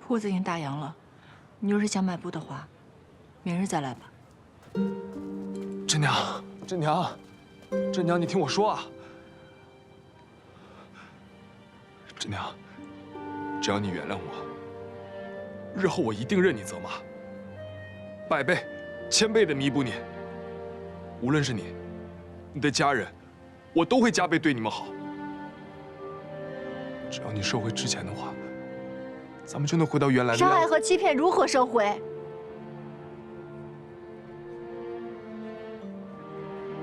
铺子已经打烊了，你要是想买布的话，明日再来吧。真娘，真娘，真娘，你听我说啊！真娘，只要你原谅我，日后我一定任你责骂，百倍、千倍的弥补你。无论是你，你的家人，我都会加倍对你们好。只要你收回之前的话，咱们就能回到原来的样子。伤害和欺骗如何收回？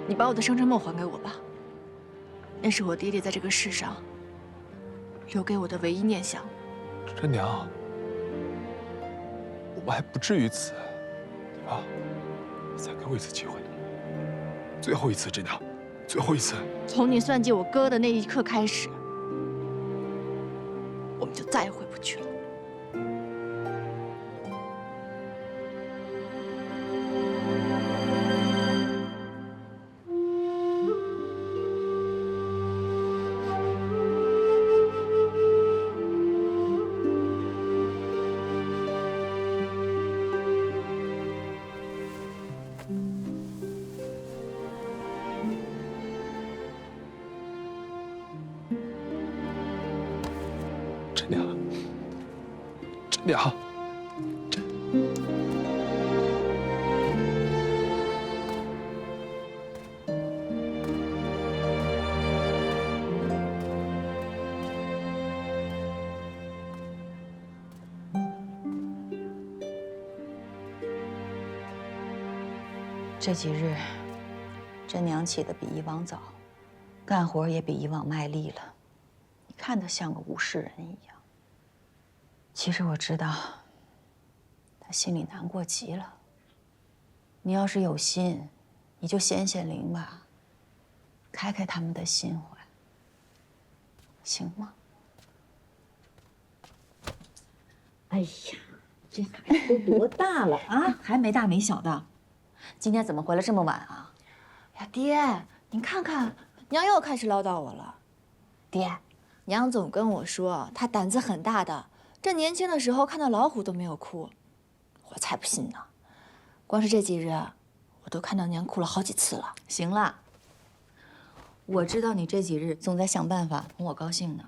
你把我的生辰梦还给我吧，那是我爹爹在这个世上留给我的唯一念想。真娘，我们还不至于此，对吧？再给我一次机会，最后一次，真娘，最后一次。从你算计我哥的那一刻开始，我们就再也回不去了。真娘，真娘，这几日，真娘起得比以往早，干活也比以往卖力了。你看她像个无事人一样。其实我知道，她心里难过极了。你要是有心，你就显显灵吧，开开他们的心怀，行吗？哎呀，这孩子都多大了啊，还没大没小的。今天怎么回来这么晚啊？呀，爹，您看看，娘又开始唠叨我了。爹，娘总跟我说她胆子很大的，这年轻的时候看到老虎都没有哭，我才不信呢。光是这几日，我都看到娘哭了好几次了。行了，我知道你这几日总在想办法哄我高兴呢。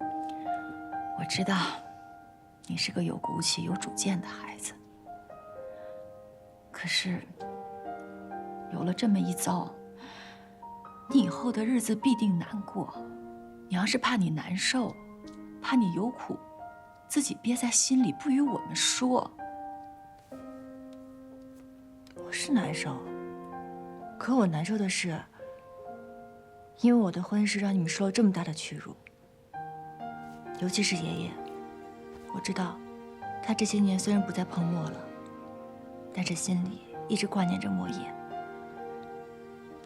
我知道，你是个有骨气、有主见的孩子。可是，有了这么一遭，你以后的日子必定难过。娘是怕你难受，怕你有苦，自己憋在心里不与我们说。我是难受，可我难受的是，因为我的婚事让你们受了这么大的屈辱。尤其是爷爷，我知道，他这些年虽然不再碰墨了，但是心里一直挂念着莫言。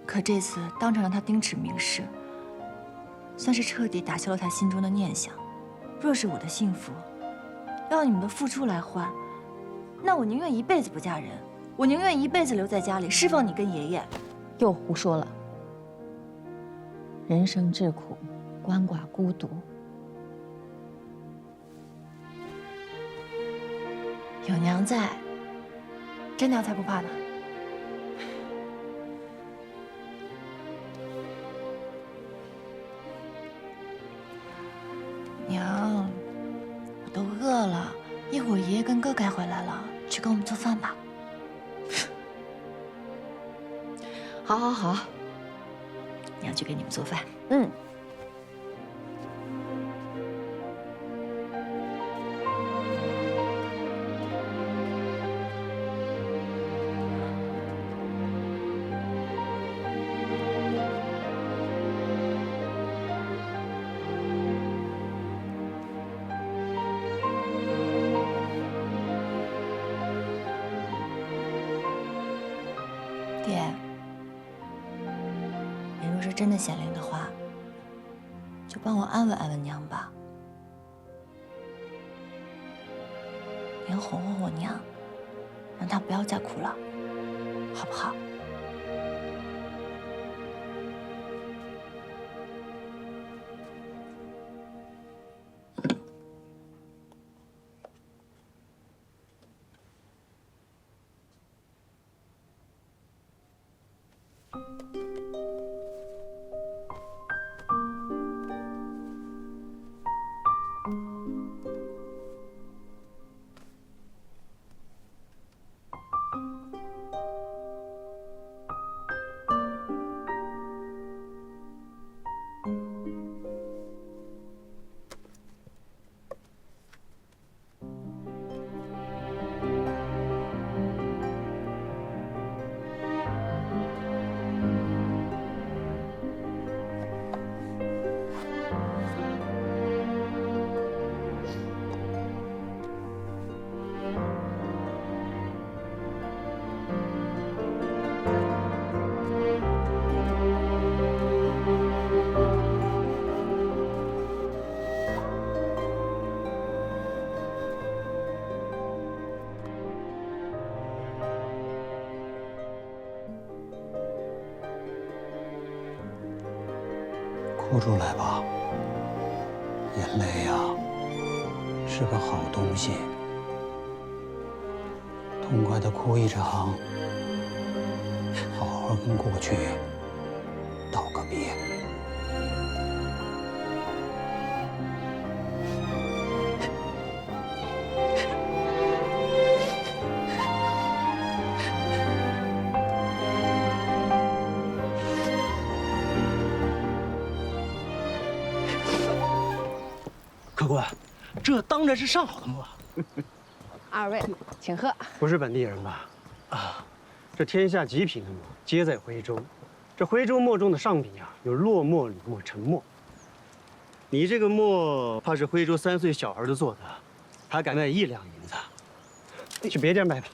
可这次当场让他丁齿明示，算是彻底打消了他心中的念想。若是我的幸福要用你们的付出来换，那我宁愿一辈子不嫁人，我宁愿一辈子留在家里侍奉你跟爷爷。又胡说了。人生至苦，鳏寡孤独。有娘在，真娘才不怕呢。娘，我都饿了，一会儿爷爷跟哥该回来了，去给我们做饭吧。好，好，好，娘去给你们做饭。嗯。爹，你若是真的显灵的话，就帮我安慰安慰娘吧。您哄哄我娘，让她不要再哭了，好不好？哭出来吧，眼泪呀，是个好东西。痛快的哭一场，好好跟过去道个别。客官，这当然是上好的墨。二位，请喝。不是本地人吧？啊，这天下极品的墨皆在徽州。这徽州墨中的上品啊，有落墨、吕墨、沉墨。你这个墨怕是徽州3岁小孩都做的，还敢卖1两银子？去别地儿卖吧。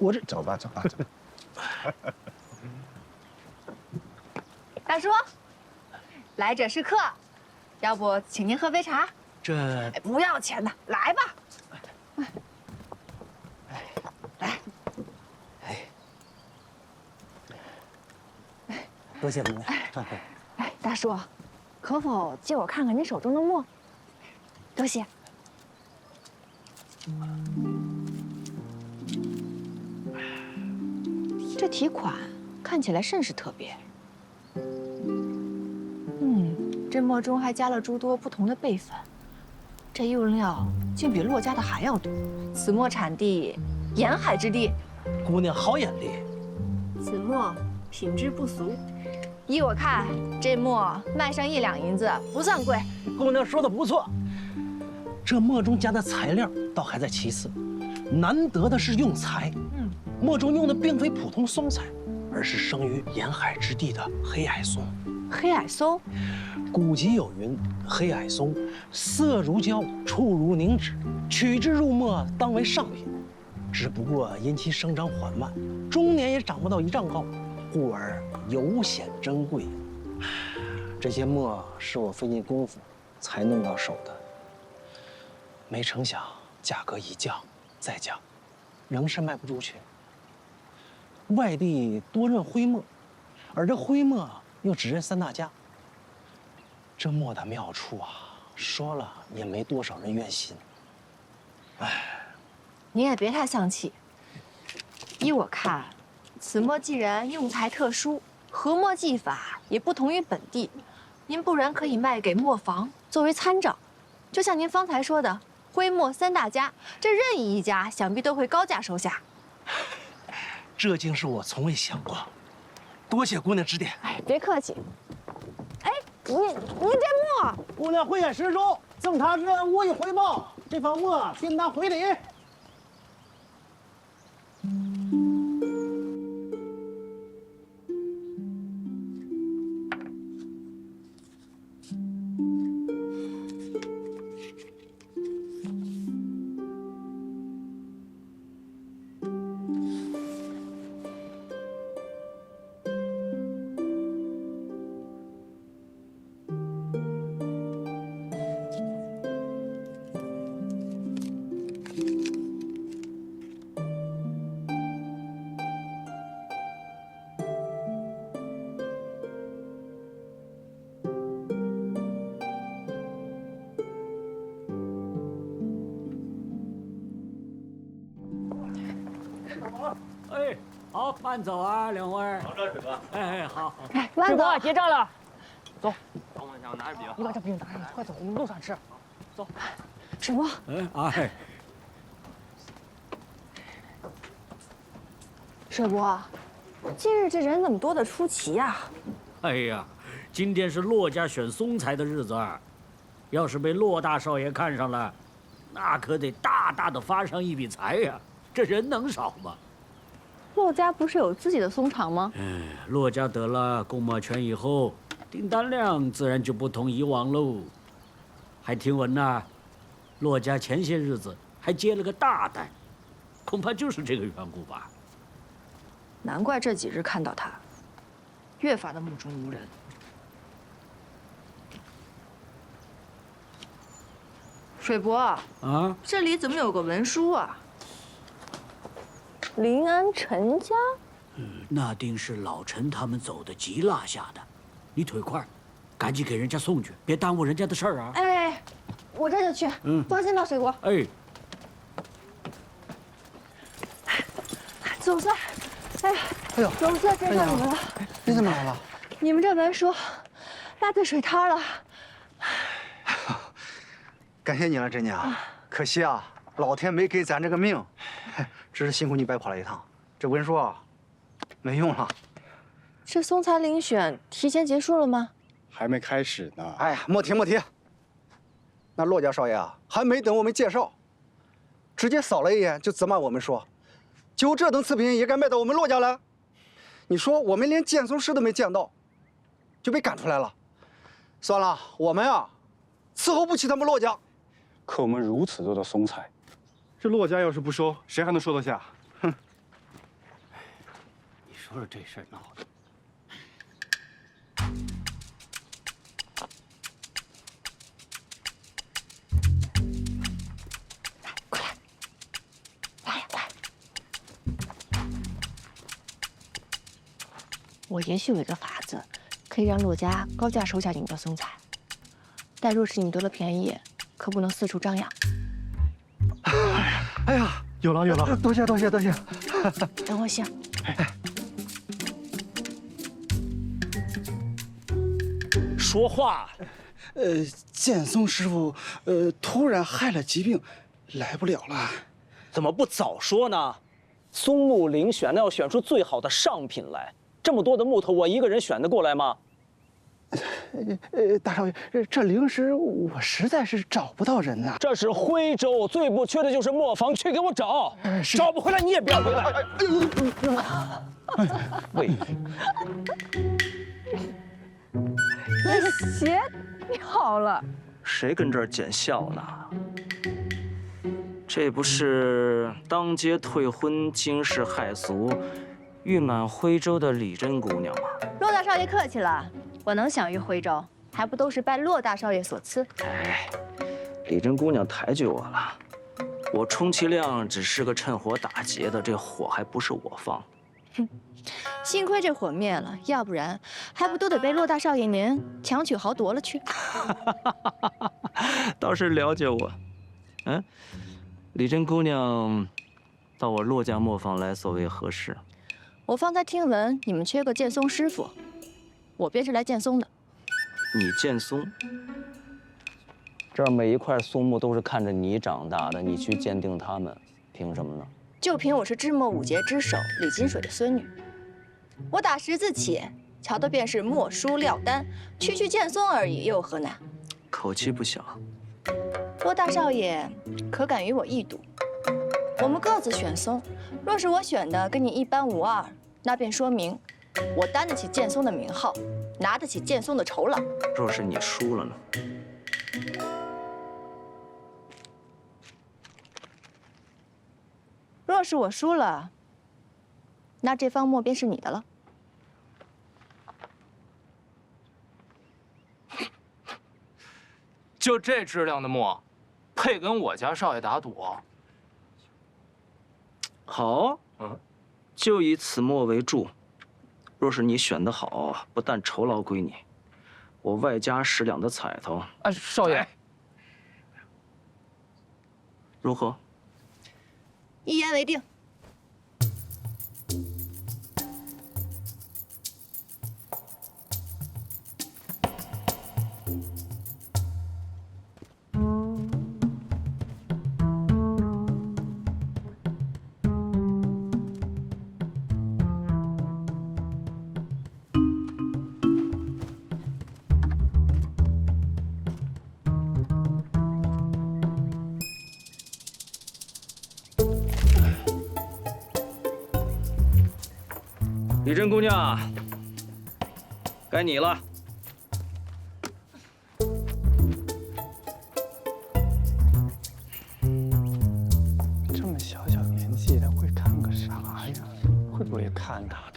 我这走吧，走吧，走吧。大叔，来者是客，要不请您喝杯茶？这哎，不要钱的，来吧。多谢您。哎，大叔，可否借我看看您手中的墨？多谢。这题款看起来甚是特别。这墨中还加了诸多不同的辈分，这用料竟比骆家的还要多。此墨产地沿海之地，姑娘好眼力。此墨品质不俗，依我看，这墨卖上1两银子不算贵。姑娘说的不错，这墨中加的材料倒还在其次，难得的是用材。墨中用的并非普通松材，而是生于沿海之地的黑矮松。黑矮松，古籍有云：“黑矮松，色如胶，触如凝脂，取之入墨，当为上品。只不过因其生长缓慢，终年也长不到1丈高，故而尤显珍贵。这些墨是我费尽功夫才弄到手的，没成想价格一降再降，仍是卖不出去。外地多认徽墨，而这徽墨又只认3大家。这墨的妙处啊，说了也没多少人愿信。您也别太丧气。依我看，此墨既然用材特殊，和墨技法也不同于本地，您不然可以卖给墨坊作为参照。就像您方才说的，徽墨3大家，这任意一家想必都会高价收下。这竟是我从未想过，多谢姑娘指点。哎，别客气。哎，您这墨，姑娘慧眼识珠，赠他之恩无以回报，这方墨便当回礼。好，慢走啊，两位。好的，水哥。哎，好。哎，慢走，结账了。走。等我一下，我拿着饼。你把这饼拿上来，快走，我们路上吃。走。水波。哎。水波，今日这人怎么多得出奇呀？哎呀，今天是骆家选松才的日子，要是被骆大少爷看上了，那可得大大的发上一笔财呀！这人能少吗？骆家不是有自己的松场吗？骆家得了公贸权以后，订单量自然就不同以往喽。还听闻呐，骆家前些日子还接了个大单，恐怕就是这个缘故吧。难怪这几日看到他，越发的目中无人。水伯啊，这里怎么有个文书啊？临安陈家？那定是老陈他们走的急落下的。你腿快，赶紧给人家送去，别耽误人家的事儿啊！哎，我这就去。放心吧，水伯。哎，总算，哎呀，哎呦，总算见上你们了。你怎么来了？你们这文书落在水滩了。感谢你了，真娘。可惜啊，老天没给咱这个命，真是辛苦你白跑了一趟。这文书啊，没用了。这松才遴选提前结束了吗？还没开始呢。哎呀，莫提莫提。那骆家少爷啊，还没等我们介绍，直接扫了一眼就责骂我们说，就这等次品也敢卖到我们骆家来？你说我们连见松师都没见到，就被赶出来了。算了，我们啊，伺候不起他们骆家。可我们如此多的松材，这骆家要是不收，谁还能收得下？哼！你说说这事儿闹的。快来，来呀来！我也许有一个法子，可以让骆家高价收下你们的松材，但若是你得了便宜，可不能四处张扬。哎呀，有了有了，多谢多谢多谢。等我想。说话。剑松师傅，突然害了疾病，来不了了。怎么不早说呢？松木遴选，那要选出最好的上品来。这么多的木头，我一个人选得过来吗？大少爷，这灵石我实在是找不到人呐。这是徽州，最不缺的就是磨坊，去给我找。找不回来，你也别回来。喂，鞋掉了。谁跟这儿捡笑呢？这不是当街退婚、惊世骇俗、誉满徽州的李珍姑娘吗？骆大少爷客气了，我能享誉徽州，还不都是拜骆大少爷所赐？哎，李珍姑娘抬举我了，我充其量只是个趁火打劫的，这火还不是我放。哼，幸亏这火灭了，要不然还不都得被骆大少爷您强取豪夺了去？倒是了解我。李珍姑娘到我骆家磨坊来，所谓何事？我方才听闻你们缺个剑松师傅，我便是来剑松的。你剑松？这儿每一块松木都是看着你长大的，你去鉴定它们，凭什么呢？就凭我是智墨五杰之首李金水的孙女，我打10字起，瞧的便是墨书料丹，区剑松而已，又有何难？口气不小。骆大少爷，可敢与我一赌？我们各自选松，若是我选的跟你一般无二，那便说明我担得起剑松的名号，拿得起剑松的酬劳。若是你输了呢？若是我输了，那这方墨便是你的了。就这质量的墨，配跟我家少爷打赌？好，就以此墨为注。若是你选得好，不但酬劳归你，我外加10两的彩头。少爷，如何？一言为定。李珍姑娘，该你了。这么小年纪的会看个啥呀？会不会看啊？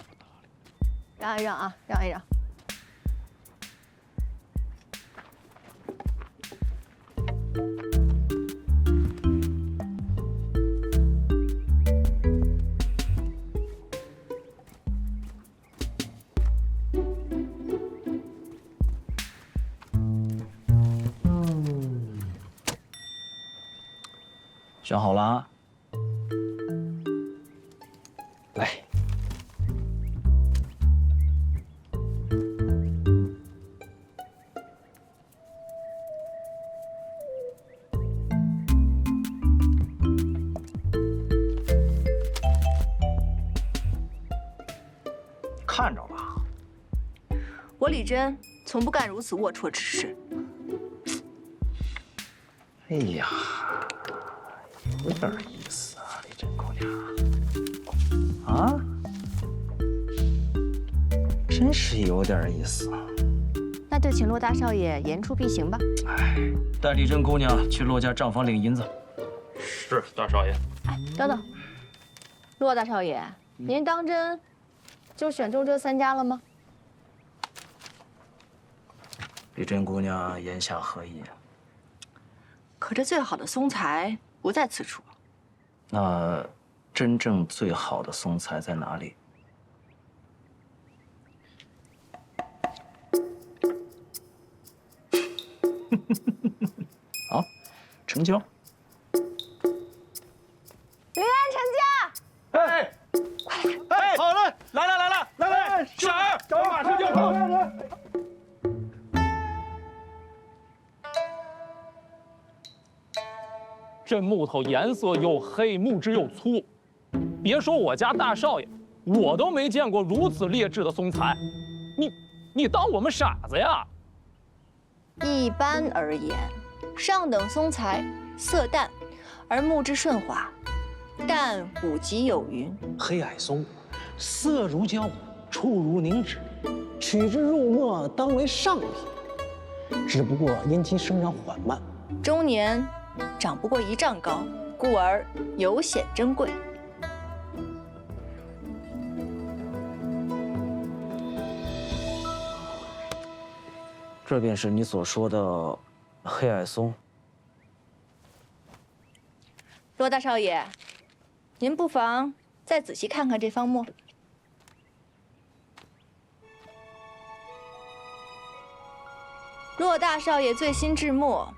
让一让啊，让一让。选好了啊。来。看着吧，我李珍从不干如此龌龊之事。哎呀，有点意思啊，李珍姑娘。啊，真是有点意思。那就请骆大少爷言出必行吧。哎，带李珍姑娘去骆家账房领银子。是，大少爷。哎，等等，骆大少爷，您当真就选中这3家了吗？李珍姑娘言下何意？可这最好的松材不在此处。那真正最好的松材在哪里？好，成交。林安成家。哎，哎，好了，来，小儿，我马上就跑。这木头颜色又黑，木质又粗，别说我家大少爷，我都没见过如此劣质的松材。你当我们傻子呀？一般而言，上等松材色淡，而木质顺滑，但古籍有云：黑矮松，色如胶，触如凝脂，取之入墨，当为上品。只不过因其生长缓慢，终年长不过1丈高，故而尤显珍贵。这便是你所说的黑矮松。骆大少爷，您不妨再仔细看看这方墨。骆大少爷醉心制墨，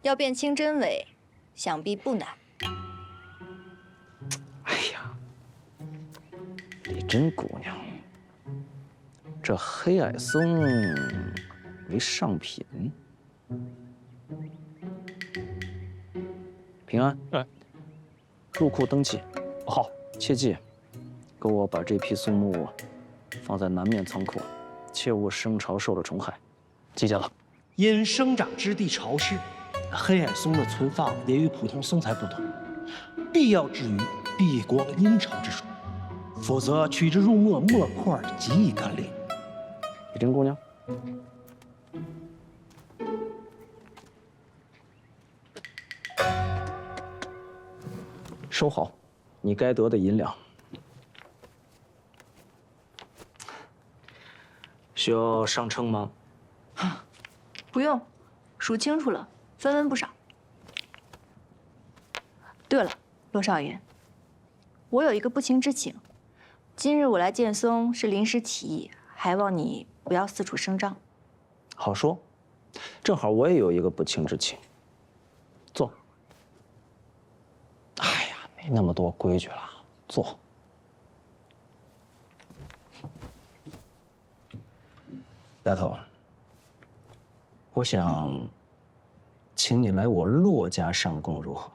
要辨清真伪，想必不难。哎呀，李珍姑娘，这黑矮松为上品。平安，入库登记。好，切记，给我把这批松木放在南面仓库，切勿生潮受了虫害。记下了。因生长之地潮湿，黑矮松的存放也与普通松材不同，必要置于避光阴潮之处，否则取之入墨，墨块极易干裂。李珍姑娘，收好你该得的银两。需要上称吗？不用，数清楚了，分文不少。对了，骆少爷，我有一个不情之请，今日我来见松是临时起意，还望你不要四处声张。好说，正好我也有一个不情之请。坐。哎呀，没那么多规矩了，坐。丫头，我想请你来我骆家上供，如何？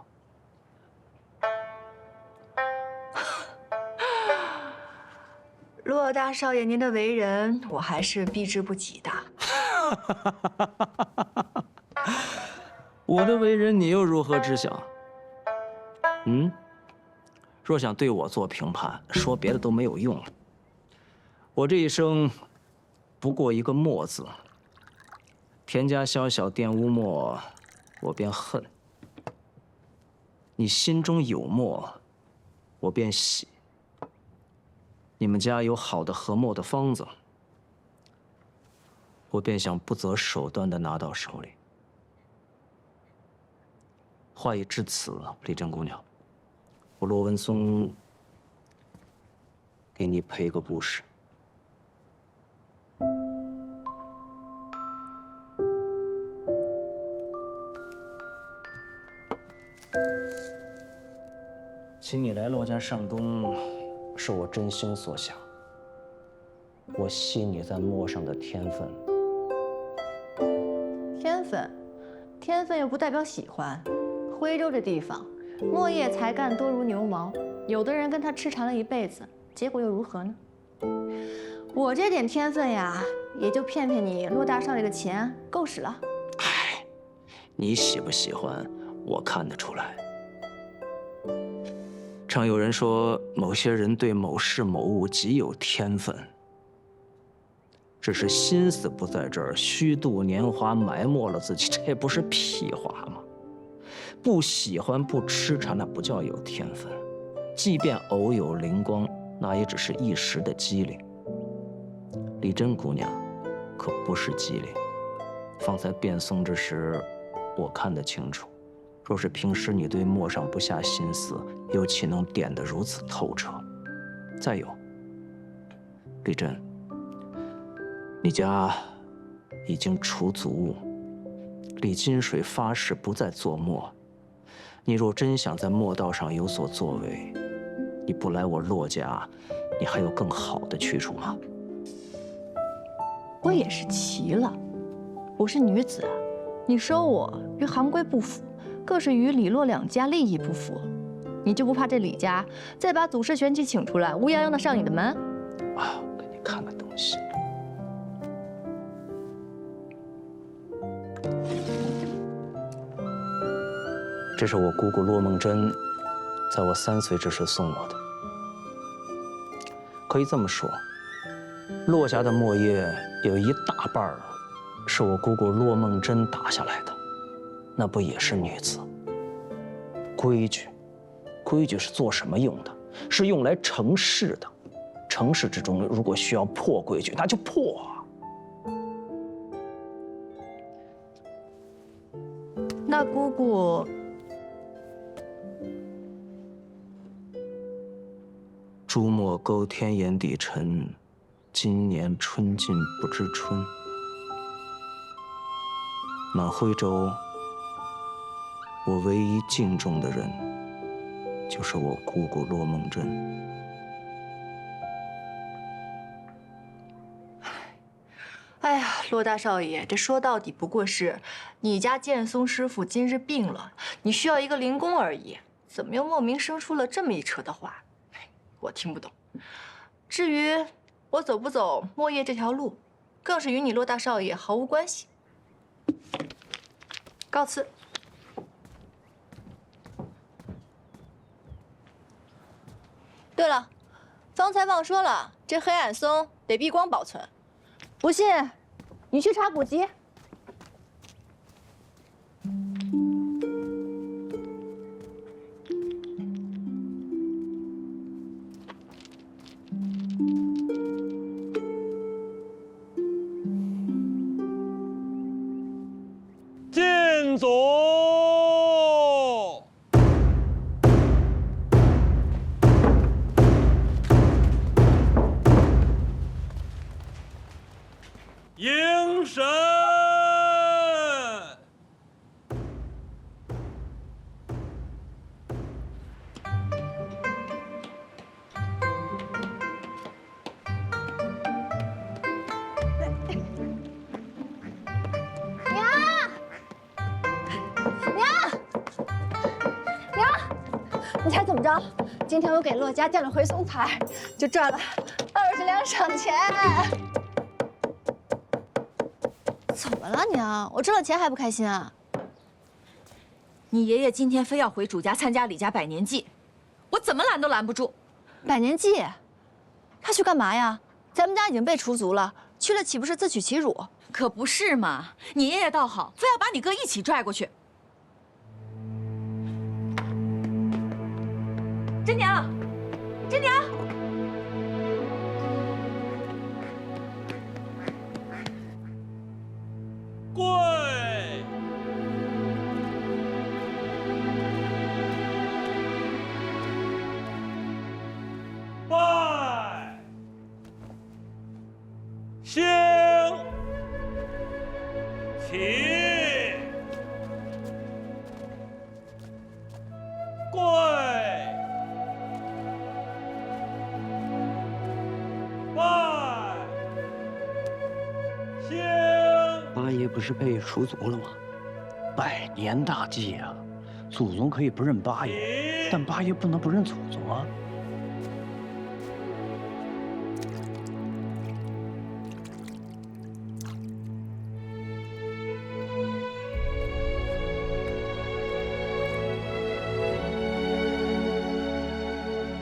骆大少爷，您的为人我还是避之不及的。我的为人你又如何知晓？若想对我做评判，说别的都没有用了。我这一生不过一个墨字，田家小小玷污墨，我便恨；你心中有墨，我便喜。你们家有好的和墨的方子，我便想不择手段地拿到手里。话已至此，丽珍姑娘，我骆文松给你赔个不是。请你来骆家上工，是我真心所想。我惜你在墨上的天分。天分又不代表喜欢。徽州这地方，墨业才干多如牛毛，有的人跟他痴缠了一辈子，结果又如何呢？我这点天分呀，也就骗骗你骆大少爷的钱，够使了。哎，你喜不喜欢，我看得出来。常有人说，某些人对某事某物极有天分，只是心思不在这儿，虚度年华，埋没了自己，这不是屁话吗？不喜欢不痴缠，那不叫有天分。即便偶有灵光，那也只是一时的机灵。丽珍姑娘可不是机灵，方才变松之时，我看得清楚。若是平时你对墨上不下心思，又岂能点得如此透彻？再有，丽珍，你家已经除族务，李金水发誓不再做墨。你若真想在墨道上有所作为，你不来我骆家，你还有更好的去处吗？我也是奇了，我是女子，你收我与行规不符，更是与李骆两家利益不符，你就不怕这李家再把祖师玄奇请出来，乌泱泱的上你的门？啊，我给你看看东西。这是我姑姑骆梦珍在我3岁之时送我的。可以这么说，骆家的墨业有一大半是我姑姑骆梦珍打下来的，那不也是女子？规矩，规矩是做什么用的？是用来成事的。成事之中，如果需要破规矩，那就破啊。那姑姑。朱墨勾天眼底沉，今年春尽不知春。满徽州，我唯一敬重的人，就是我姑姑骆梦珍。哎呀，骆大少爷，这说到底不过是你家剑松师傅今日病了，你需要一个灵工而已，怎么又莫名生出了这么一扯的话？我听不懂。至于我走不走墨业这条路，更是与你骆大少爷毫无关系。告辞。对了，方才忘说了，这黑矮松得避光保存。不信，你去查古籍。进祖。迎神。你猜怎么着？今天我给骆家见了回松彩，就赚了20两赏钱。怎么了娘？我挣了钱还不开心啊？你爷爷今天非要回主家参加李家百年祭，我怎么拦都拦不住。百年祭？他去干嘛呀？咱们家已经被除族了，去了岂不是自取其辱？可不是嘛！你爷爷倒好，非要把你哥一起拽过去。真娘，真娘，跪！拜！行！起！跪！拜！行！八爷不是被除族了吗？100年大计啊！祖宗可以不认八爷，但八爷不能不认祖宗啊！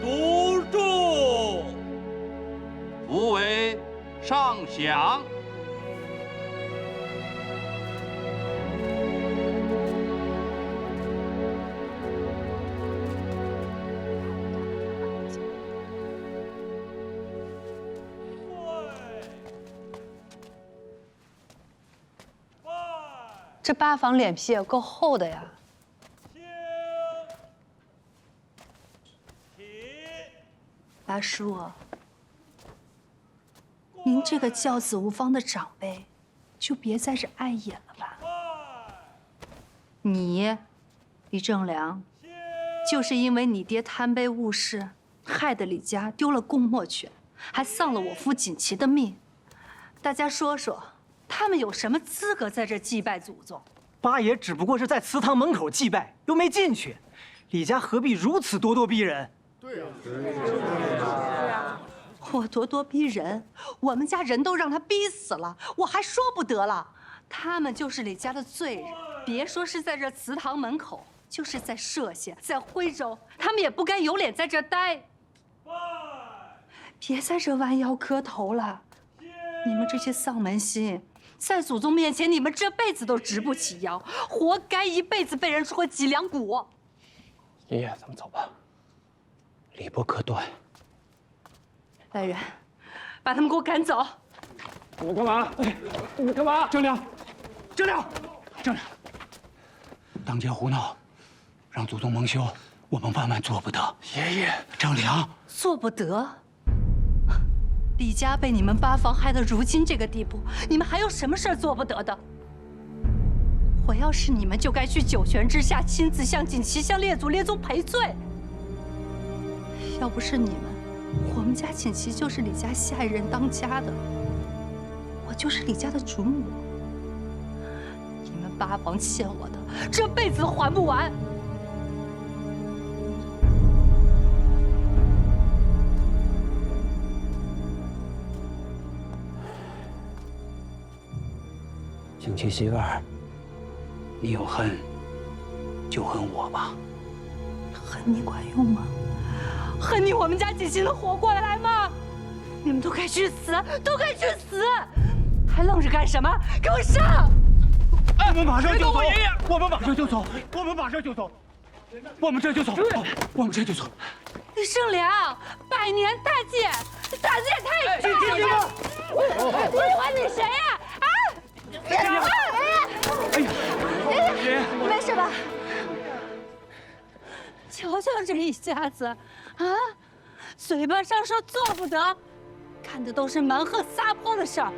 独住，福为上享。这八房脸皮也够厚的呀！八叔，您这个教子无方的长辈，就别在这碍眼了吧。你，李正良，就是因为你爹贪杯误事，害得李家丢了供墨权，还丧了我夫锦旗的命。大家说说，他们有什么资格在这祭拜祖宗？八爷只不过是在祠堂门口祭拜，又没进去，李家何必如此咄咄逼人？对呀，我咄咄逼人，我们家人都让他逼死了，我还说不得了。他们就是李家的罪人，别说是在这祠堂门口，就是在歙县、在徽州，他们也不该有脸在这待。别在这弯腰磕头了，你们这些丧门星，在祖宗面前，你们这辈子都直不起腰，活该一辈子被人戳脊梁骨。爷爷，咱们走吧。礼不可断。来人，把他们给我赶走！你们干嘛？你们干嘛？正良，正良，正良，当街胡闹，让祖宗蒙羞，我们万万做不得。爷爷，正良，做不得。李家被你们八房害得如今这个地步，你们还有什么事儿做不得的？我要是你们，就该去九泉之下亲自向锦旗、向列祖列宗赔罪。要不是你们，我们家锦旗就是李家下一任当家的，我就是李家的主母。你们八房欠我的，这辈子都还不完。锦旗媳妇儿，你有恨，就恨我吧。恨你管用吗？恨你我们家锦旗能活过来吗？你们都该去死，都该去死！还愣着干什么？给我上！我们马上就走！我们马上就走！我们马上就走！我们这就走！我们这就走！李正良，100年大计，胆子也太大了！你还你谁呀？啊！别打我！哎呀！爷爷，没事吧？瞧瞧这一下子，啊，嘴巴上说做不得，干的都是蛮横撒泼的事儿。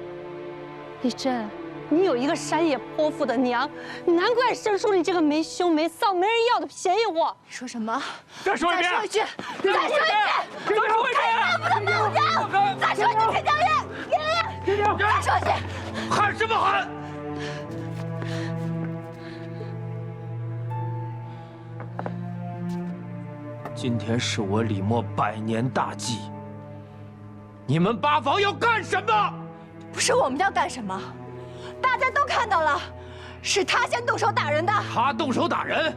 李真，你有一个山野泼妇的娘，难怪生出你这个没羞没臊、没人要的便宜货。你说什么？再说一遍！再说一句！再说一句！再说一遍！看不得没有娘！再说一句，田家院，爷爷！再说一句！喊什么喊？今天是我李默100年大计，你们八房要干什么？不是我们要干什么，大家都看到了，是他先动手打人的。他动手打人，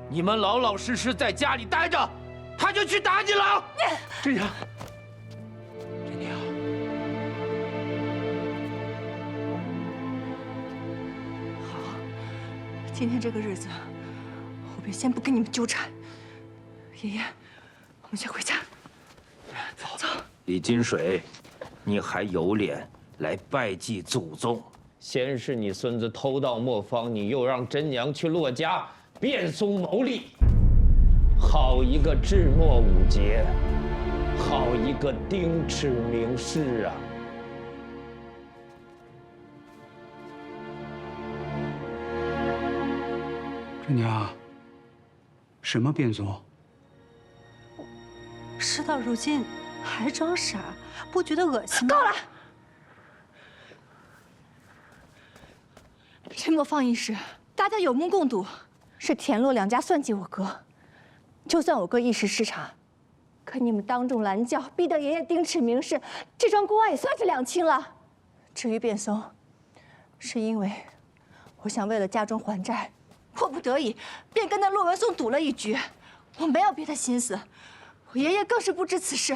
你们老老实实在家里待着，他就去打你了。真娘，今天这个日子，我便先不跟你们纠缠。爷爷，我们先回家。走。李金水，你还有脸来拜祭祖宗？先是你孙子偷盗磨坊，你又让真娘去骆家变松谋利，好一个智墨武节，好一个丁尺名士啊！真娘，什么变松？事到如今还装傻，不觉得恶心吗？够了！这磨坊一事，大家有目共睹，是田洛两家算计我哥。就算我哥一时失察，可你们当众拦轿，逼得爷爷丁尺名士，这桩公案也算是两清了。至于变松，是因为我想为了家中还债，迫不得已便跟那骆文松赌了一局，我没有别的心思。我爷爷更是不知此事，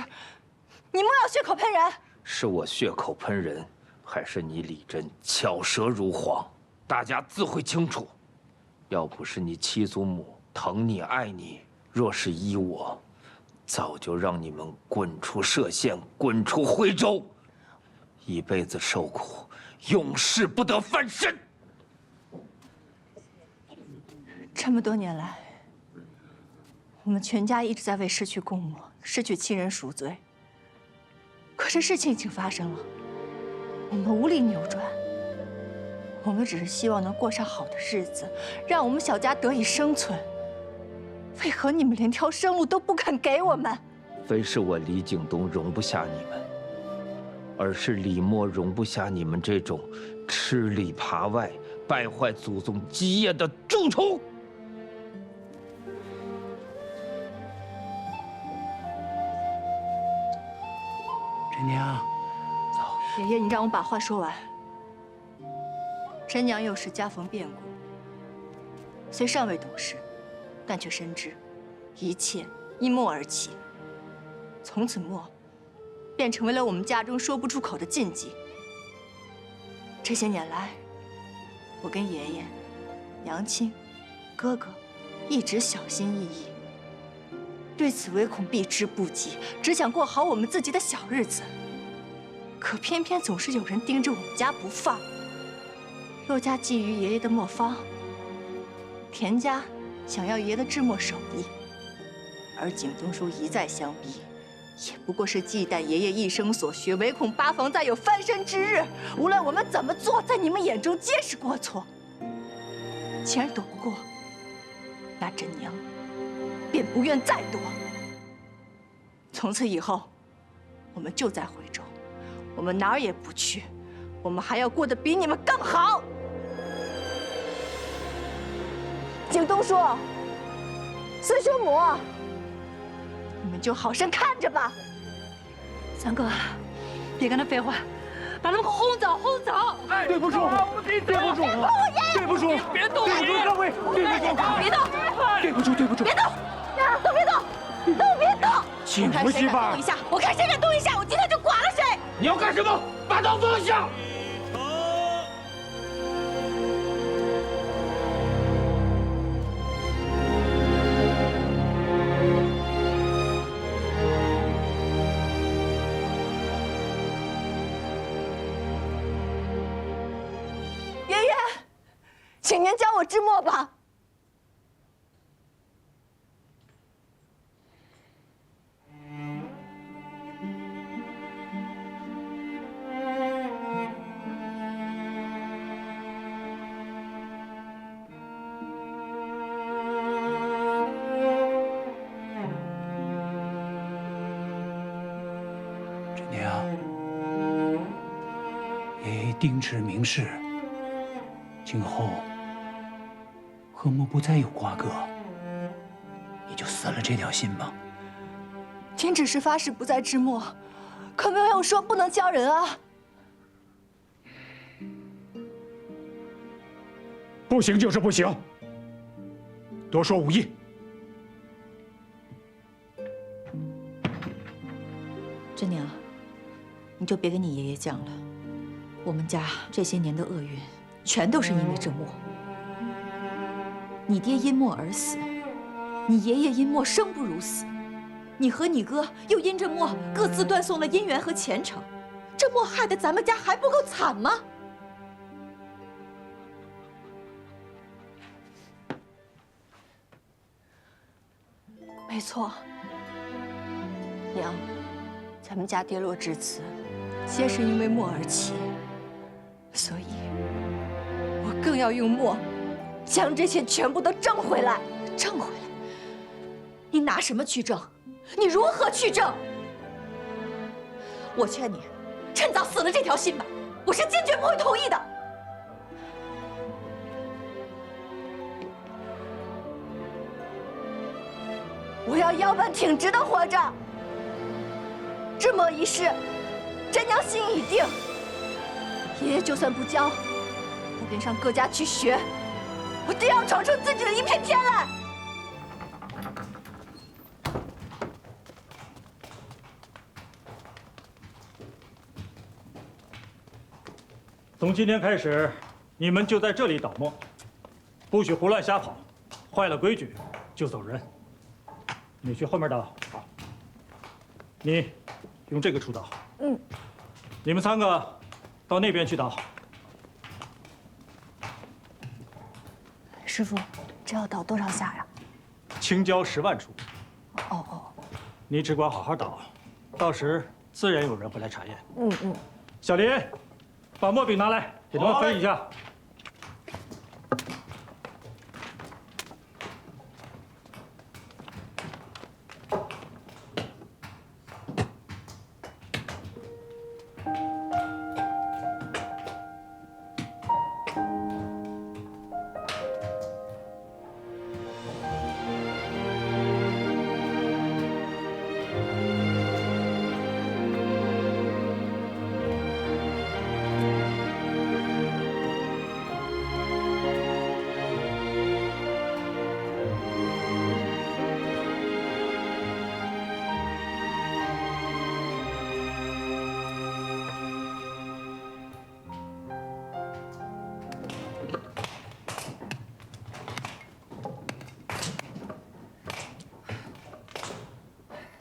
你莫要血口喷人。是我血口喷人，还是你李真巧舌如簧？大家自会清楚。要不是你七祖母疼你爱你，若是依我，早就让你们滚出歙县，滚出徽州，一辈子受苦，永世不得翻身。这么多年来，我们全家一直在为失去公母、失去亲人赎罪。可是事情已经发生了，我们无力扭转。我们只是希望能过上好的日子，让我们小家得以生存。为何你们连条生路都不肯给我们？非是我李景东容不下你们，而是李默容不下你们这种吃里扒外、败坏祖宗基业的蛀虫。真娘，爷爷，你让我把话说完。真娘幼时家逢变故，虽尚未懂事，但却深知一切因墨而起。从此墨便成为了我们家中说不出口的禁忌。这些年来，我跟爷爷、娘亲、哥哥一直小心翼翼，对此唯恐避之不及，只想过好我们自己的小日子。可偏偏总是有人盯着我们家不放。骆家觊觎爷爷的磨坊，田家想要爷爷的制墨手艺，而景东叔一再相逼，也不过是忌惮爷爷一生所学，唯恐八房再有翻身之日。无论我们怎么做，在你们眼中皆是过错。既然躲不过，那真娘便不愿再躲。从此以后，我们就在徽州，我们哪儿也不去，我们还要过得比你们更好。景东叔，四叔母，你们就好生看着吧。三哥，别跟他废话，把他们轰走，轰走！对不住，对不住，对不住，别动！对不住各位，对不住，别动！对不住，对不住，别动！都别动！都别动！请我看谁敢动一下，我看谁敢动一下，我今天就剐了谁！你要干什么？把刀放下！爷爷，请您教我制墨吧。真娘，爷爷丁尺名士，今后和墨不再有瓜葛，你就死了这条心吧。您只是发誓不再制墨，可没有说不能教人啊。不行就是不行，多说无益。真娘，你就别跟你爷爷犟了。我们家这些年的厄运，全都是因为这墨。你爹因墨而死，你爷爷因墨生不如死，你和你哥又因着墨各自断送了姻缘和前程，这墨害得咱们家还不够惨吗？没错，娘，咱们家跌落至此，皆是因为墨而起，所以，我更要用墨，将这些全部都挣回来。挣回来？你拿什么去挣？你如何去挣？我劝你，趁早死了这条心吧，我是坚决不会同意的。我要腰板挺直的活着。这么一事，真娘心已定。爷爷就算不教，我便上各家去学，我定要闯出自己的一片天来。从今天开始，你们就在这里倒墨，不许胡乱瞎跑，坏了规矩就走人。你去后面倒，好。你用这个锄倒。嗯。你们3个到那边去倒。师傅，这要倒多少下呀？青椒10万锄。哦。你只管好好倒，到时自然有人会来查验。嗯。小林，把墨饼拿来，给他们分一下。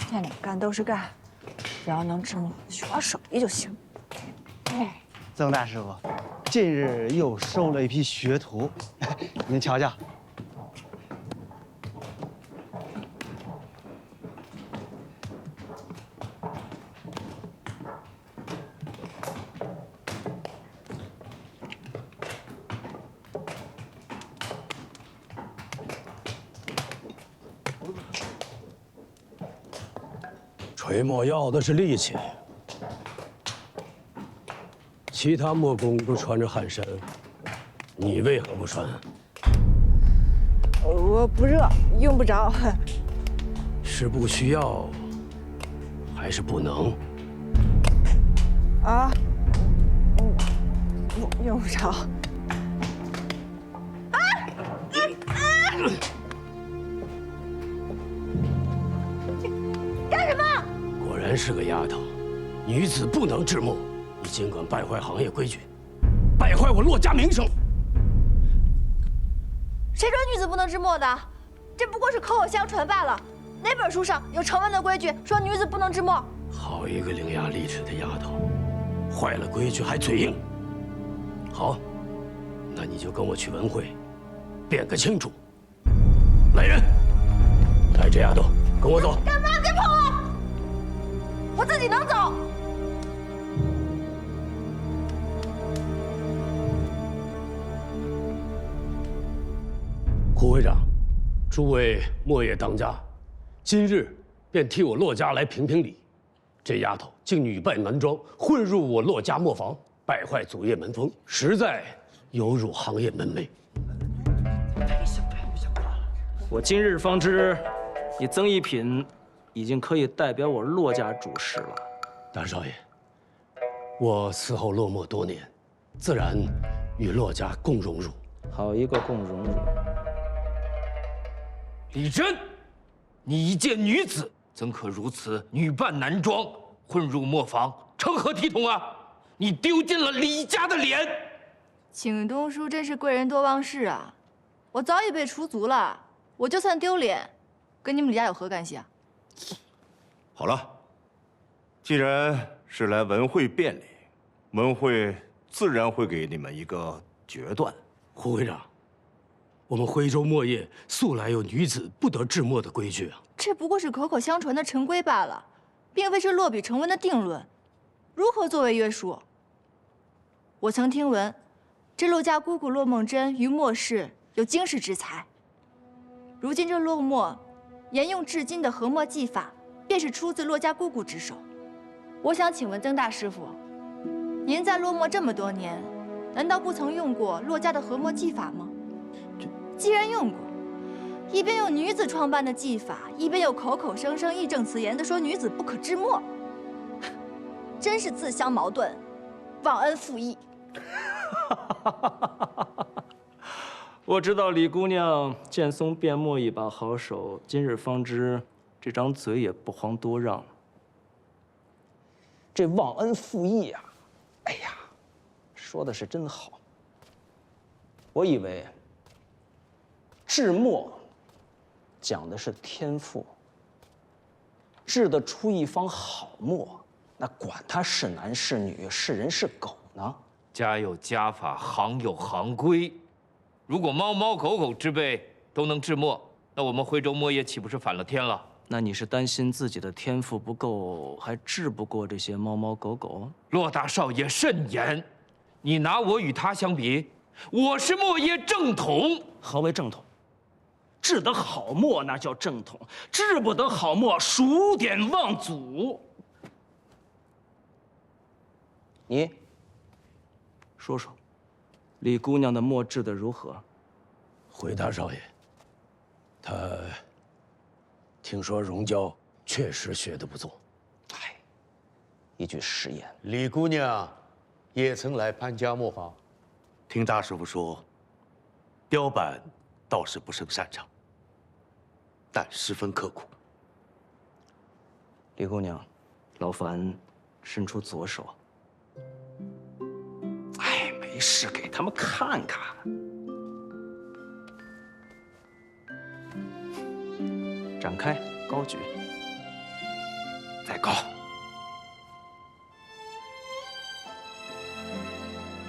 见哪干都是干，只要能治墨，学好手艺就行。曾大师傅，近日又收了一批学徒，您瞧瞧。锤墨要的是力气，其他墨工都穿着汗衫，你为何不穿？我不热，用不着。是不需要，还是不能？啊，用不着。干什么？果然是个丫头，女子不能制墨，你尽管败坏行业规矩，败坏我骆家名声。谁说女子不能制墨的？这不过是口口相传罢了。哪本书上有成文的规矩说女子不能制墨？好一个伶牙俐齿的丫头，坏了规矩还嘴硬。好，那你就跟我去文会，辩个清楚。来人，带这丫头跟我走。干嘛？别碰我！我自己能走。胡会长，诸位墨业当家，今日便替我骆家来评评理。这丫头竟女扮男装，混入我骆家磨坊，败坏祖业门风，实在有辱行业门楣。我今日方知，你曾一品已经可以代表我骆家主事了。大少爷，我伺候骆墨多年，自然与骆家共荣辱。好一个共荣辱！李真，你一介女子，怎可如此女扮男装，混入磨坊，成何体统啊！你丢尽了李家的脸！请东叔真是贵人多忘事啊！我早已被除族了，我就算丢脸，跟你们李家有何干系啊？好了，既然是来文会辩理，文会自然会给你们一个决断。胡会长，我们徽州墨业素来有女子不得制墨的规矩啊。这不过是口口相传的陈规罢了，并非是落笔成文的定论，如何作为约束？我曾听闻，这骆家姑姑骆梦珍于墨氏有经世之才。如今这骆墨沿用至今的和墨技法，便是出自骆家姑姑之手。我想请问曾大师傅，您在骆墨这么多年，难道不曾用过骆家的和墨技法吗？既然用过，一边用女子创办的技法，一边又口口声声义正辞严地说女子不可制墨，真是自相矛盾，忘恩负义。我知道李姑娘剑松变墨一把好手，今日方知这张嘴也不遑多让。这忘恩负义呀，哎呀，说的是真好。我以为制墨讲的是天赋，制得出一方好墨，那管他是男是女，是人是狗呢？家有家法，行有行规。如果猫猫狗狗之辈都能制墨，那我们徽州墨业岂不是反了天了？那你是担心自己的天赋不够，还治不过这些猫猫狗狗？骆大少爷慎言，你拿我与他相比，我是墨业正统。何为正统？制得好墨那叫正统，治不得好墨，数典忘祖。你说说，李姑娘的墨制得如何？回大少爷，他听说荣娇确实学得不错。哎，一句实言。李姑娘也曾来潘家磨坊，听大师傅说，雕版倒是不甚擅长，但十分刻苦。李姑娘，劳烦伸出左手。哎，没事，给他们看看。展开，高举，再高。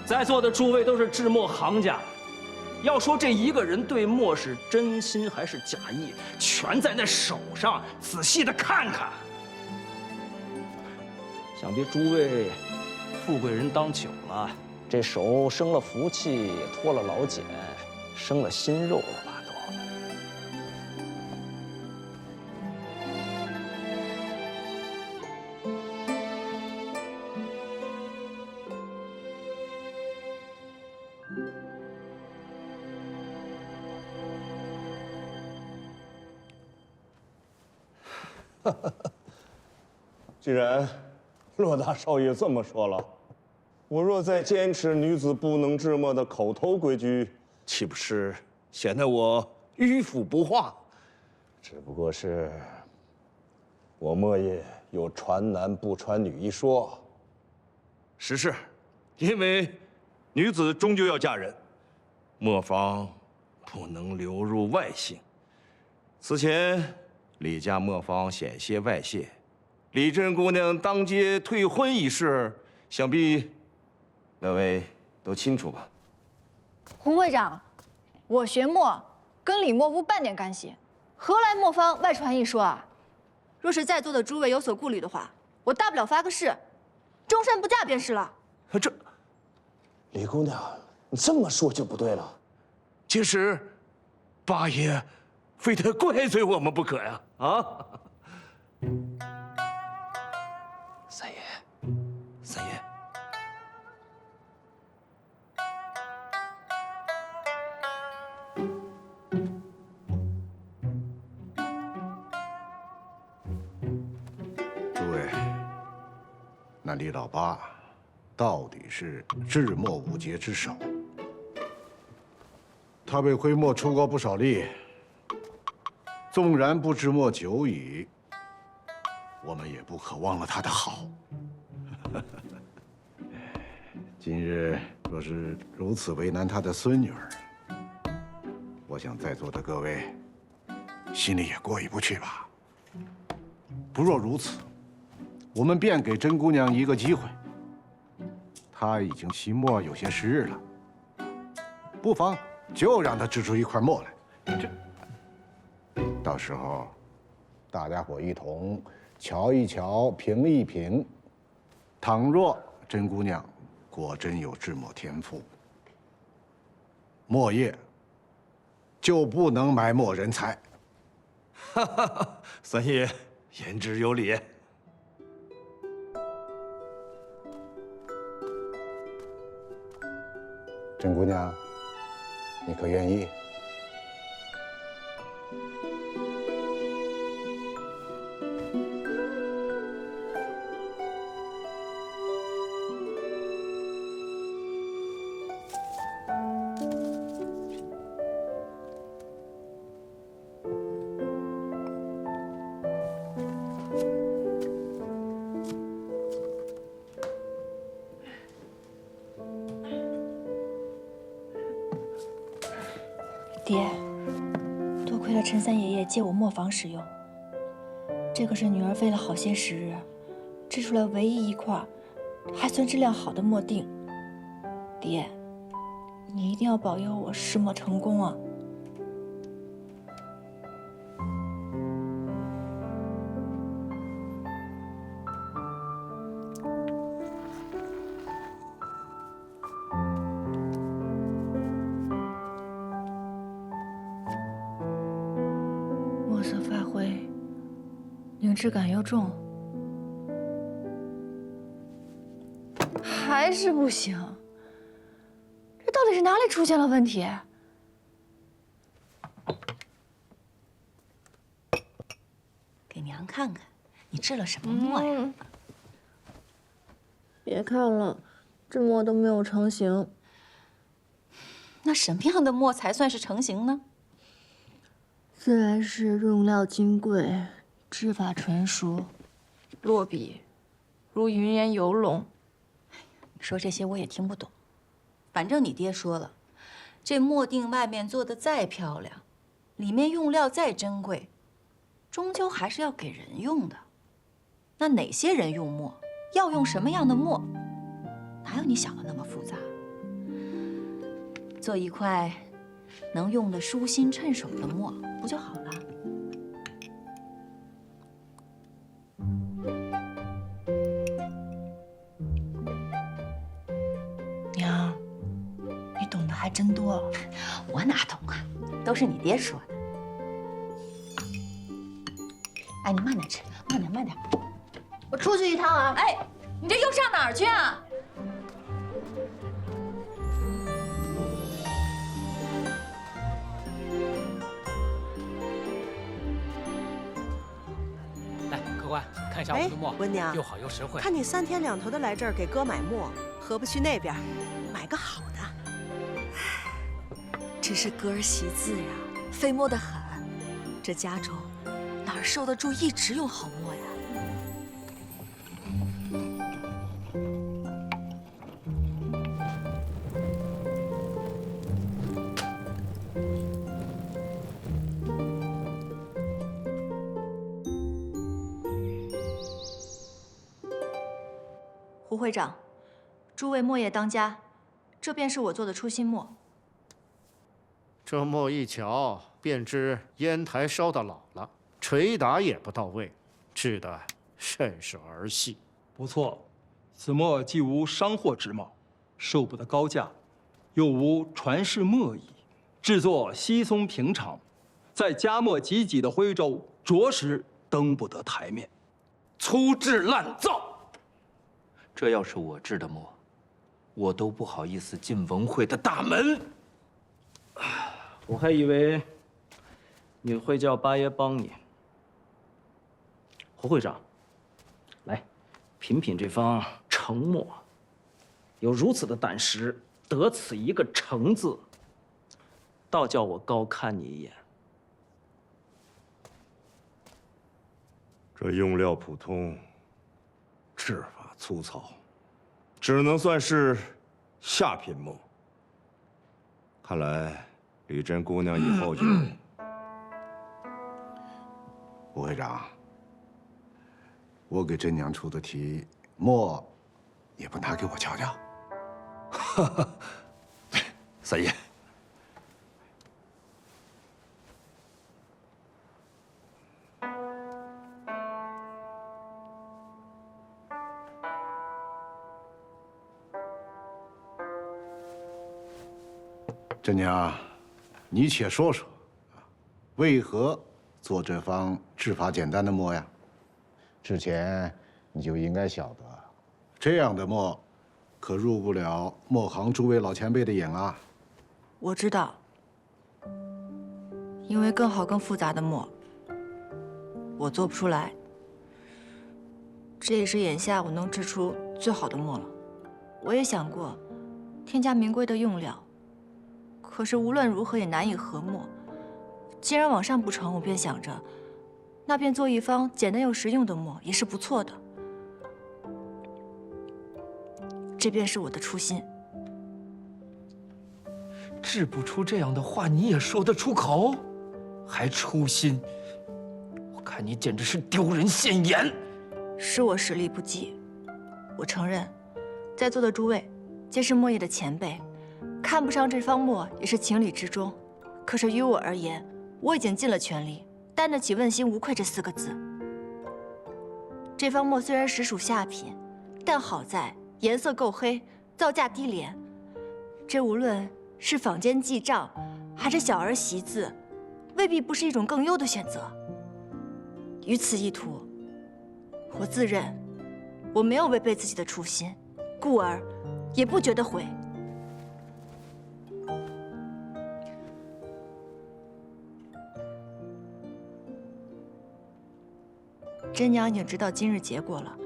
在座的诸位都是制墨行家，要说这一个人对墨是真心还是假意，全在那手上，仔细的看看。想必诸位富贵人当久了，这手生了福气，脱了老茧，生了新肉了吧？既然骆大少爷这么说了，我若再坚持女子不能制墨的口头规矩，岂不是显得我迂腐不化？只不过是我墨业有传男不传女一说。实是，因为女子终究要嫁人，磨坊不能流入外姓。此前李家磨坊险些外泄，李珍姑娘当街退婚一事，想必各位都清楚吧？胡会长，我学墨跟李墨无半点干系，何来磨坊外传一说啊？若是在座的诸位有所顾虑的话，我大不了发个誓，终身不嫁便是了。这，李姑娘，你这么说就不对了。其实，八爷非得怪罪我们不可呀！啊！三爷，三爷，诸位，那李老八到底是制墨五杰之首，他为徽墨出过不少力。纵然不知墨久矣，我们也不可忘了他的好。今日若是如此为难他的孙女儿，我想在座的各位心里也过意不去吧。不若如此，我们便给甄姑娘一个机会。她已经惜墨有些时日了，不妨就让她制出一块墨来。到时候，大家伙一同瞧一瞧，品一品。倘若甄姑娘果真有制墨天赋，墨业就不能埋没人才。哈哈，三爷言之有理。甄姑娘，你可愿意？爹，多亏了陈三爷爷借我磨坊使用，这可是女儿费了好些时日制出来唯一一块还算质量好的墨锭。爹，你一定要保佑我试墨成功啊！墨色发灰，凝滞感又重，还是不行。这到底是哪里出现了问题？给娘看看，你制了什么墨呀？别看了，这墨都没有成型。那什么样的墨才算是成型呢？自然是用料精贵，制法纯熟，落笔如云烟游龙。你说这些我也听不懂，反正你爹说了，这墨锭外面做的再漂亮，里面用料再珍贵，终究还是要给人用的。那哪些人用墨，要用什么样的墨，哪有你想的那么复杂？做一块能用的舒心趁手的墨不就好了？娘，你懂得还真多。我哪懂啊，都是你爹说的。哎，你慢点吃，慢点慢点。我出去一趟啊！哎，你这又上哪儿去啊？来，客官，看一下我们的墨，温娘，又好又实惠。看你3天2头的来这儿给哥买墨，何不去那边买个好的？只是哥儿惜字呀，费墨得很。这家中哪儿受得住一直用好墨呀？胡会长，诸位墨业当家，这便是我做的出新墨。这墨一瞧便知烟台烧得老了，捶打也不到位，制得甚是儿戏。不错，此墨既无商货之貌，受不得高价，又无传世墨意，制作稀松平常，在家墨济济的徽州，着实登不得台面。粗制滥造。这要是我制的墨，我都不好意思进文会的大门。我还以为你会叫八爷帮你。胡会长，来品品这方成墨，有如此的胆识，得此一个成字，倒叫我高看你一眼。这用料普通，制法粗糙，只能算是下品墨。看来李珍姑娘以后就……吴会长，我给甄娘出的题，墨也不拿给我瞧瞧？三爷，甄娘，你且说说，为何做这方制法简单的墨呀？之前你就应该晓得，这样的墨可入不了墨行诸位老前辈的眼啊。我知道，因为更好、更复杂的墨，我做不出来。这也是眼下我能制出最好的墨了。我也想过添加名贵的用料，可是无论如何也难以合墨。既然往上不成，我便想着，那便做一方简单又实用的墨也是不错的。这便是我的初心。制不出这样的话，你也说得出口？还初心？我看你简直是丢人现眼！是我实力不济，我承认，在座的诸位皆是墨业的前辈，看不上这方墨也是情理之中。可是于我而言，我已经尽了全力，担得起问心无愧这4个字。这方墨虽然实属下品，但好在颜色够黑，造价低廉。这无论是坊间记账，还是小儿习字，未必不是一种更优的选择。于此一途，我自认我没有违背自己的初心，故而也不觉得悔。甄娘已经知道今日结果了。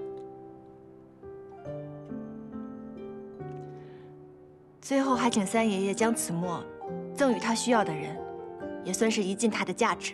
最后还请三爷爷将此墨赠予他需要的人，也算是一尽它的价值。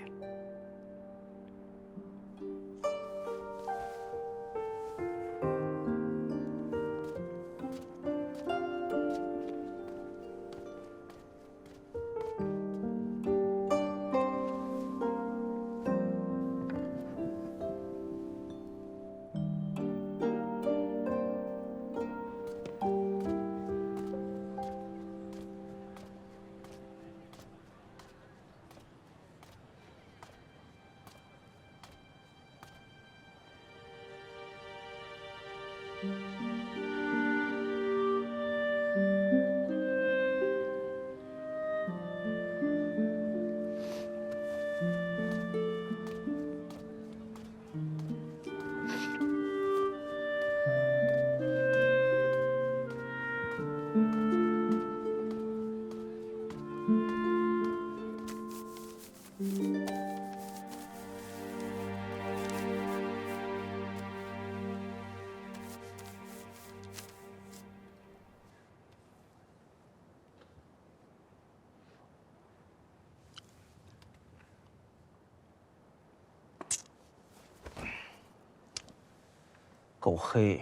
够黑，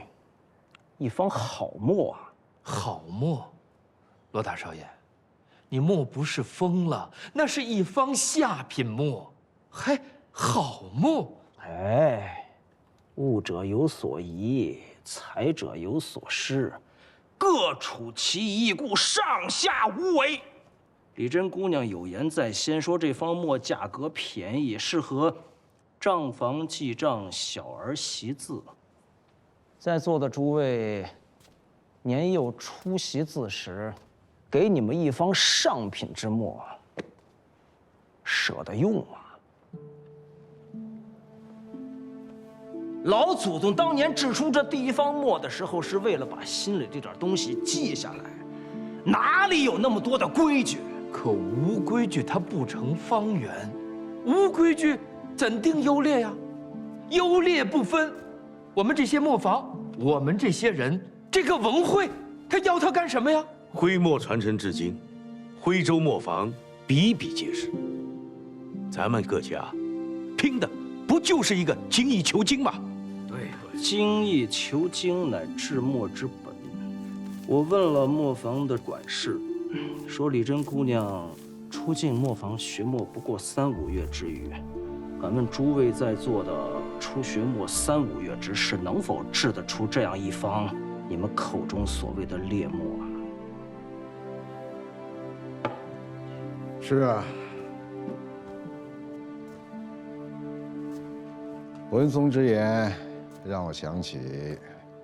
一方好墨啊！好墨，罗大少爷，你墨不是疯了，那是一方下品墨，还好墨。哎，物者有所宜，才者有所失，各处其一，故上下无为。李珍姑娘有言在先，说这方墨价格便宜，适合账房记账、小儿习字。在座的诸位，年幼初习字时，给你们一方上品之墨，舍得用吗？老祖宗当年制出这第一方墨的时候，是为了把心里这点东西记下来，哪里有那么多的规矩？可无规矩它不成方圆，无规矩怎定优劣呀？优劣不分。我们这些磨坊，我们这些人，这个文会，他要他干什么呀？徽墨传承至今，徽州磨坊比比皆是。咱们各家拼的不就是一个精益求精吗？对，精益求精乃制墨之本。我问了磨坊的管事，说李珍姑娘初进磨坊学墨不过3、5月之余，敢问诸位在座的初学墨3、5月之士，能否制得出这样一方你们口中所谓的劣墨啊？是啊。文松之言，让我想起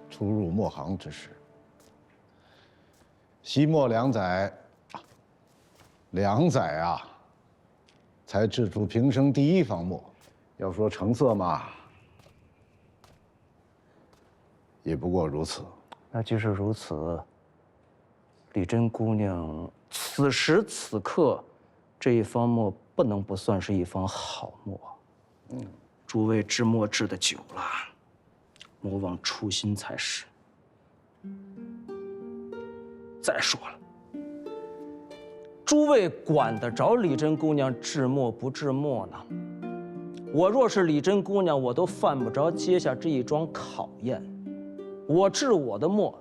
初入墨行之时，习墨2载，2载啊，才制出平生第1方墨。要说成色嘛，也不过如此。那即使如此，丽珍姑娘此时此刻这一方墨不能不算是一方好墨。诸位制墨制得久了，莫忘初心才是。再说了，诸位管得着丽珍姑娘制墨不制墨呢？我若是丽珍姑娘，我都犯不着接下这一桩考验。我制我的墨，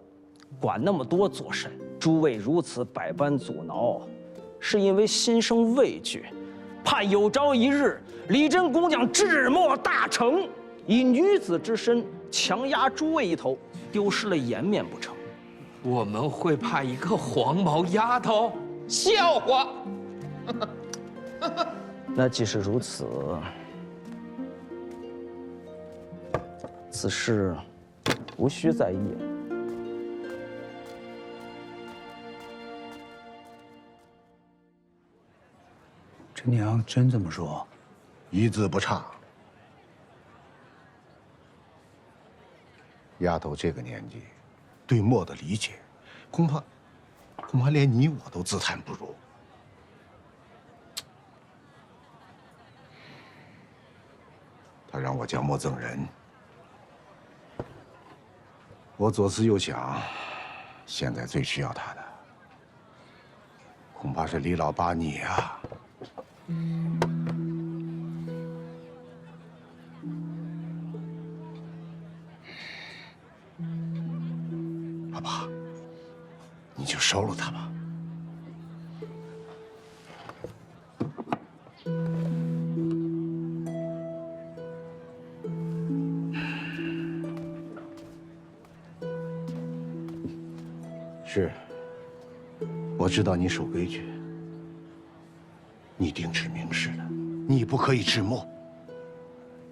管那么多做甚？诸位如此百般阻挠，是因为心生畏惧，怕有朝一日丽珍姑娘制墨大成，以女子之身强压诸位一头，丢失了颜面不成？我们会怕一个黄毛丫头？笑话！那既是如此，此事无需在意。真娘真这么说？一字不差。丫头这个年纪，对墨的理解，恐怕连你我都自叹不如。她让我将墨赠人，我左思右想，现在最需要她的，恐怕是李老八你啊。老八，你就收了他吧。是，我知道你守规矩，你丁持名士的，你不可以制墨。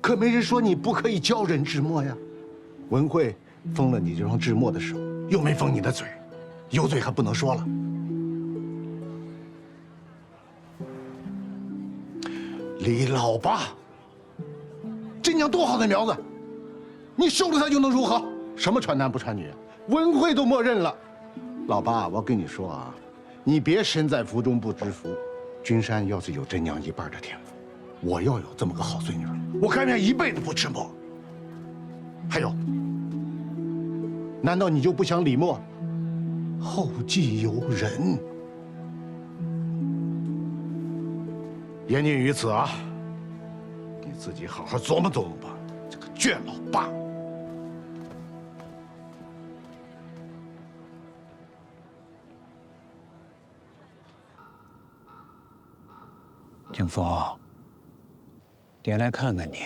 可没人说你不可以教人制墨呀。文慧封了你这双制墨的手，又没封你的嘴，有嘴还不能说了。李老八，真娘多好的苗子，你收了他又能如何？什么传男不传女，文慧都默认了。老八，我跟你说啊，你别身在福中不知福。君山要是有真娘1半的天赋，我要有这么个好孙女，我甘愿一辈子不吃墨。还有，难道你就不想李墨后继有人？言尽于此啊，你自己好好琢磨琢磨吧，这个倔老八。景峰，爹来看看你。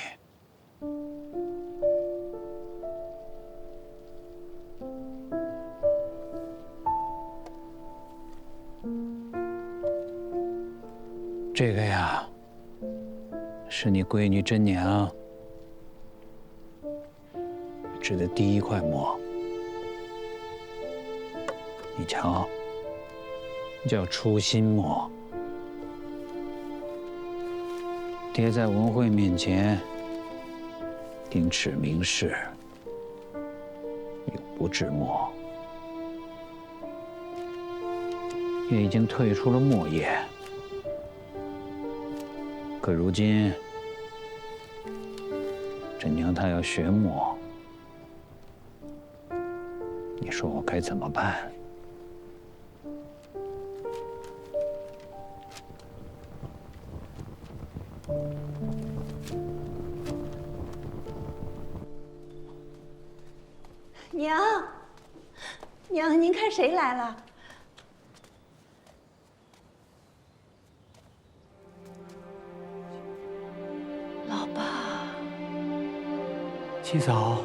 这个呀，是你闺女真娘制的第1块墨，你瞧，叫初心墨。爹在文慧面前丁持名士，永不制墨，也已经退出了墨业。可如今，真娘她要学墨，你说我该怎么办？娘，您看谁来了？七嫂，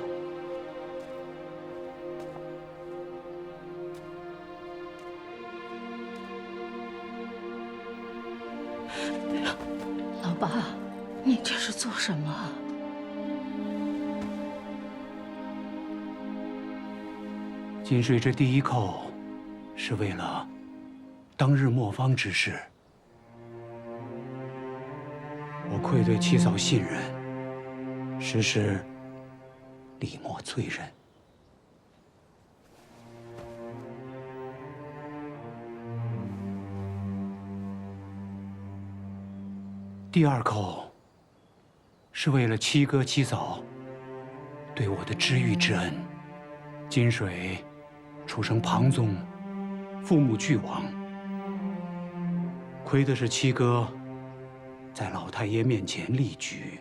老爸，你这是做什么？金水这第一扣，是为了当日磨坊之事。我愧对七嫂信任，实是理莫罪人。第二扣，是为了七哥七嫂对我的知遇之恩。金水出生庞宗，父母俱亡，亏的是七哥在老太爷面前力举，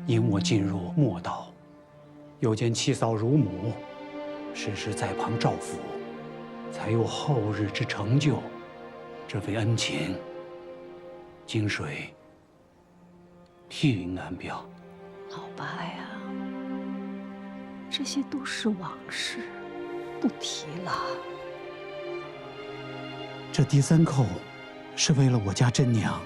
引我进入墨道，又见七嫂如母，时时在旁照拂，才有后日之成就。这份恩情，金水替云难表。老爸呀，这些都是往事，不提了。这第三扣，是为了我家真娘。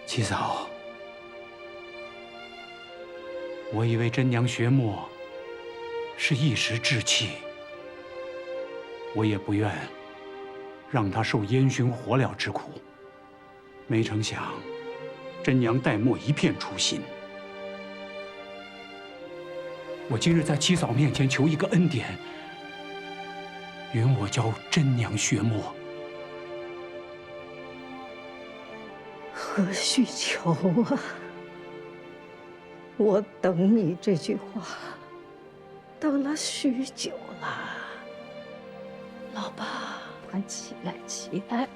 七嫂，我以为真娘学墨是一时志气，我也不愿让她受烟熏火燎之苦。没成想，真娘待墨一片初心。我今日在七嫂面前求一个恩典，允我教真娘学墨。何须求啊！我等你这句话等了许久了。老爸，快起来，起来！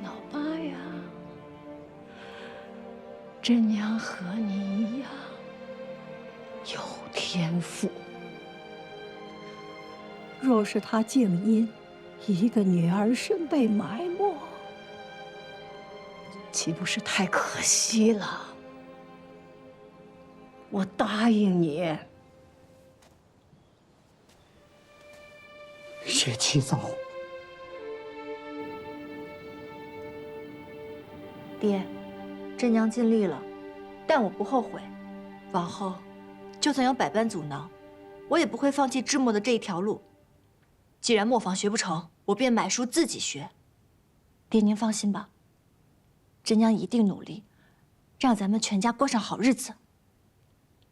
老爸呀，真娘和你一样有天赋。若是她静音，一个女儿身被埋没，岂不是太可惜了？我答应你。谢七嫂。爹，真娘尽力了，但我不后悔。往后，就算有百般阻挠，我也不会放弃制墨的这一条路。既然磨坊学不成，我便买书自己学。爹，您放心吧，真娘一定努力，让咱们全家过上好日子。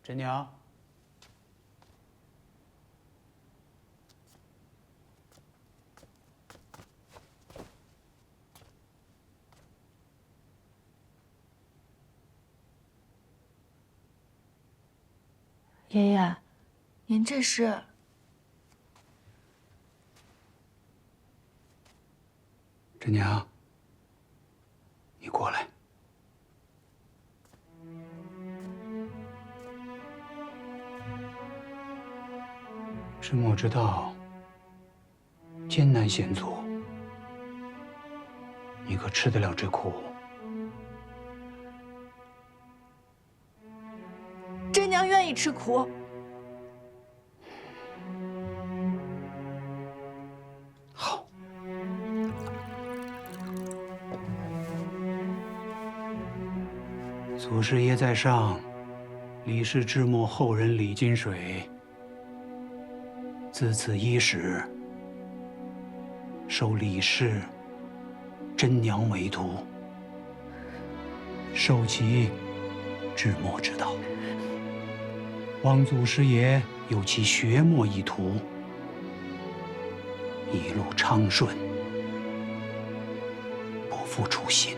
真娘，爷爷，您这是？真娘，你过来。知墨之道，艰难险阻，你可吃得了这苦？真娘愿意吃苦。好。祖师爷在上，李氏制墨后人李金水，自此伊始，受李氏真娘为徒，受其制墨之道。望祖师爷有其学墨一途，一路昌顺，不负初心。